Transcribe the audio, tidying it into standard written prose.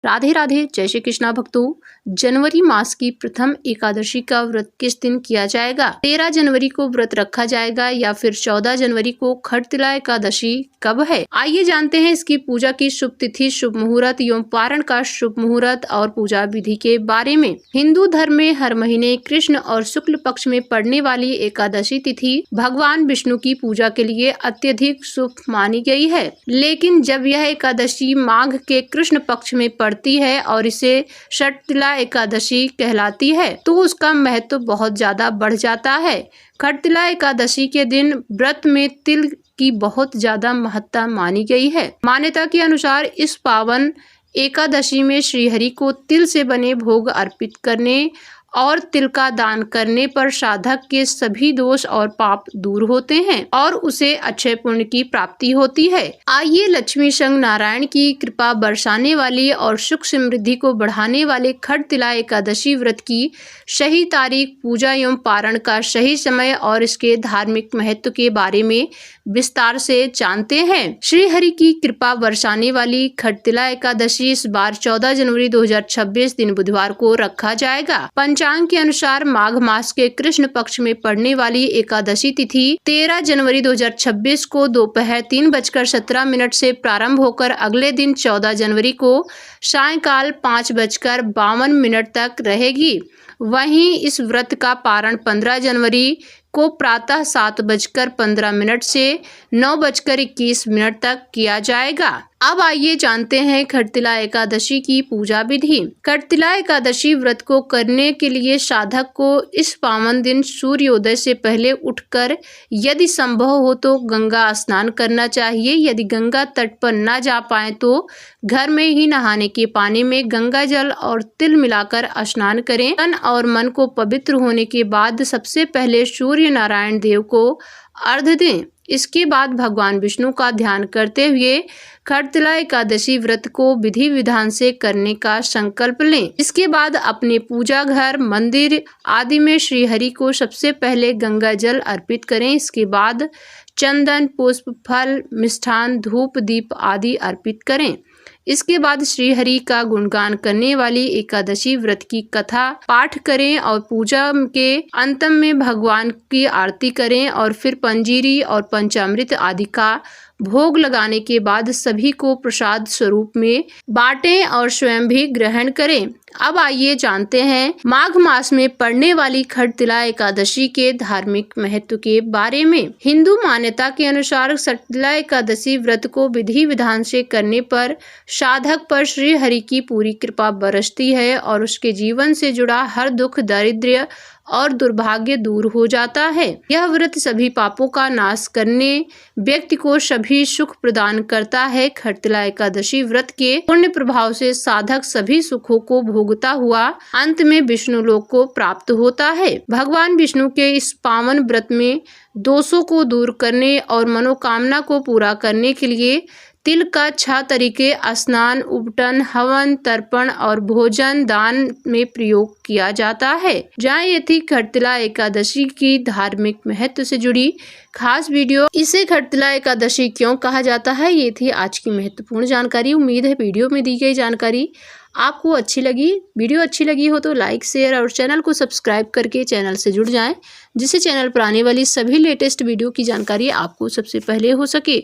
राधे राधे। जय श्री कृष्णा भक्तों, जनवरी मास की प्रथम एकादशी का व्रत किस दिन किया जाएगा? 13 जनवरी को व्रत रखा जाएगा या फिर 14 जनवरी को खटतिला एकादशी कब है? आइए जानते हैं इसकी पूजा की शुभ तिथि, शुभ मुहूर्त एवं पारण का शुभ मुहूर्त और पूजा विधि के बारे में। हिंदू धर्म में हर महीने कृष्ण और शुक्ल पक्ष में पड़ने वाली एकादशी तिथि भगवान विष्णु की पूजा के लिए अत्यधिक शुभ मानी गई है। लेकिन जब यह एकादशी माघ के कृष्ण पक्ष में पड़ती है और इसे खटतिला एकादशी कहलाती है तो उसका महत्व बहुत ज्यादा बढ़ जाता है। खटतिला एकादशी के दिन व्रत में तिल की बहुत ज्यादा महत्ता मानी गई है। मान्यता के अनुसार इस पावन एकादशी में श्रीहरि को तिल से बने भोग अर्पित करने और तिल का दान करने पर साधक के सभी दोष और पाप दूर होते हैं और उसे अक्षय पुण्य की प्राप्ति होती है। आइए लक्ष्मी संग नारायण की कृपा बरसाने वाली और सुख समृद्धि को बढ़ाने वाले खटतिला एकादशी व्रत की सही तारीख, पूजा एवं पारण का सही समय और इसके धार्मिक महत्व के बारे में विस्तार से जानते हैं। श्री हरि की कृपा बरसाने वाली खटतिला एकादशी इस बार 14 जनवरी 2026 दिन बुधवार को रखा जाएगा। पंचांग के अनुसार माघ मास के कृष्ण पक्ष में पड़ने वाली एकादशी तिथि 13 जनवरी 2026 को दोपहर 3:17 से प्रारंभ होकर अगले दिन 14 जनवरी को सायंकाल 5:52 तक रहेगी। वहीं इस व्रत का पारण 15 जनवरी को प्रातः 7:15 से 9:21 तक किया जाएगा। अब आइए जानते हैं खटतिला एकादशी की पूजा विधि। खटतिला एकादशी व्रत को करने के लिए साधक को इस पावन दिन सूर्योदय से पहले उठकर यदि संभव हो तो गंगा स्नान करना चाहिए। यदि गंगा तट पर न जा पाए तो घर में ही नहाने के पानी में गंगा जल और तिल मिलाकर स्नान करें। तन और मन को पवित्र होने के बाद सबसे पहले सूर्य नारायण देव को अर्घ्य दें। इसके बाद भगवान विष्णु का ध्यान करते हुए खटतिला एकादशी व्रत को विधि विधान से करने का संकल्प लें। इसके बाद अपने पूजा घर, मंदिर आदि में श्री हरि को सबसे पहले गंगा जल अर्पित करें। इसके बाद चंदन, पुष्प, फल, मिष्ठान, धूप, दीप आदि अर्पित करें। इसके बाद श्री हरि का गुणगान करने वाली एकादशी व्रत की कथा पाठ करें और पूजा के अंतम में भगवान की आरती करें और फिर पंजीरी और पंचामृत आदि का भोग लगाने के बाद सभी को प्रसाद स्वरूप में बांटें और स्वयं भी ग्रहण करें। अब आइए जानते हैं माघ मास में पड़ने वाली खटतिला एकादशी के धार्मिक महत्व के बारे में। हिंदू मान्यता के अनुसार खटतिला एकादशी व्रत को विधि विधान से करने पर साधक पर श्री हरि की पूरी कृपा बरसती है और उसके जीवन से जुड़ा हर दुख, दारिद्र्य और दुर्भाग्य दूर हो जाता है। यह व्रत सभी पापों का नाश करने, व्यक्ति को सभी सुख प्रदान करता है। खटतिला एकादशी व्रत के पुण्य प्रभाव से साधक सभी सुखों को भोगता हुआ अंत में विष्णु लोक को प्राप्त होता है। भगवान विष्णु के इस पावन व्रत में दोषों को दूर करने और मनोकामना को पूरा करने के लिए तिल का 6 तरीके स्नान, उपटन, हवन, तर्पण और भोजन दान में प्रयोग किया जाता है। जहाँ ये थी खटतिला एकादशी की धार्मिक महत्व से जुड़ी खास वीडियो। इसे खटतिला एकादशी क्यों कहा जाता है, ये थी आज की महत्वपूर्ण जानकारी। उम्मीद है वीडियो में दी गई जानकारी आपको अच्छी लगी। वीडियो अच्छी लगी हो तो लाइक, शेयर और चैनल को सब्सक्राइब करके चैनल से जुड़ जाएं, जिससे चैनल पर आने वाली सभी लेटेस्ट वीडियो की जानकारी आपको सबसे पहले हो सके।